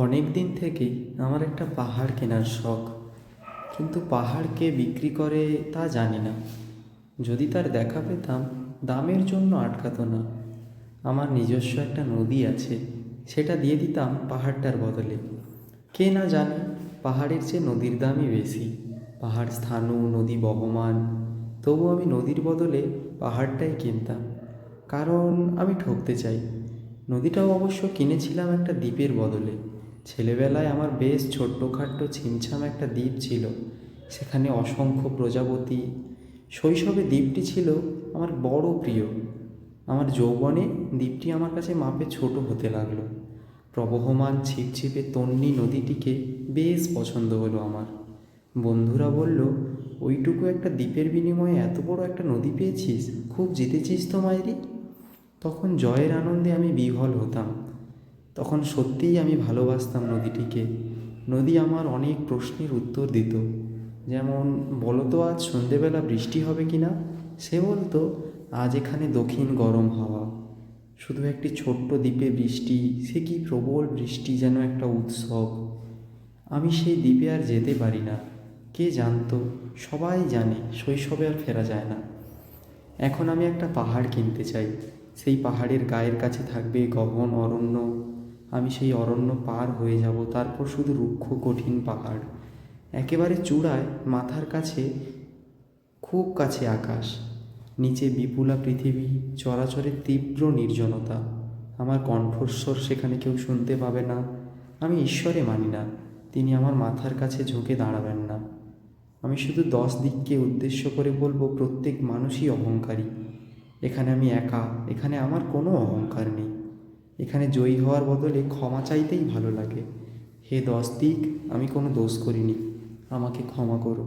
অনেক দিন থেকেই আমার একটা পাহাড় কেনার শখ, কিন্তু পাহাড় কে বিক্রি করে তা জানি না। যদি তার দেখা পেতাম, দামের জন্য আটকাতো না। আমার নিজস্ব একটা নদী আছে, সেটা দিয়ে দিতাম পাহাড়টার বদলে। কে না জানে পাহাড়ের চেয়ে নদীর দামই বেশি। পাহাড় স্থাণু, নদী বহমান, তবু আমি নদীর বদলে পাহাড়টাই কিনতাম, কারণ আমি ঠকতে চাই। নদীটাও অবশ্য কিনেছিলাম একটা দ্বীপের বদলে। ছেলেবেলায় আমার বেশ ছোট্টখাট্ট ছিমছাম একটা দ্বীপ ছিল, সেখানে অসংখ্য প্রজাপতি। শৈশবে দ্বীপটি ছিল আমার বড় প্রিয়। আমার যৌবনে দ্বীপটি আমার কাছে মাপে ছোট হতে লাগলো। প্রবহমান ছিপছিপে তন্বী নদীটিকে বেশ পছন্দ হলো আমার। বন্ধুরা বলল, ওইটুকু একটা দ্বীপের বিনিময়ে এত বড় একটা নদী পেয়েছিস, খুব জিতেছিস তো মাইরি। তখন জয়ের আনন্দে আমি বিহ্বল হতাম। তখন সত্যিই আমি ভালোবাসতাম নদীটিকে। নদী আমার অনেক প্রশ্নের উত্তর দিত, যেমন, বলো তো আজ সন্ধেবেলা বৃষ্টি হবে কি না। সে বলতো, আজ এখানে দক্ষিণ গরম হাওয়া। শুধু একটি ছোট্ট দ্বীপে বৃষ্টি, সে কি প্রবল বৃষ্টি, যেন একটা উৎসব। আমি সেই দ্বীপে আর যেতে পারি না। কে জানতো, সবাই জানে শৈশবে আর ফেরা যায় না। এখন আমি একটা পাহাড় কিনতে চাই। সেই পাহাড়ের গায়ের কাছে থাকবে গহন অরণ্য। আমি সেই অরণ্য পার হয়ে যাব, তারপর শুধু রুক্ষ কঠিন পাহাড়। একেবারে চূড়ায় মাথার কাছে, খুব কাছে আকাশ। নিচে বিপুলা পৃথিবী, চরাচরের তীব্র নির্জনতা। আমার কণ্ঠস্বর সেখানে কেউ শুনতে পাবে না। আমি ঈশ্বরে মানি না, তিনি আমার মাথার কাছে ঝুঁকে দাঁড়াবেন না। আমি শুধু 10 দিককে উদ্দেশ্য করে বলবো, প্রত্যেক মানুষই অহংকারী। এখানে আমি একা, এখানে আমার কোনো অহংকার নেই। এখানে জয়ী হওয়ার বদলে ক্ষমা চাইতেই ভালো লাগে। হে 10 দিক, আমি কোনো দোষ করিনি, আমাকে ক্ষমা করো।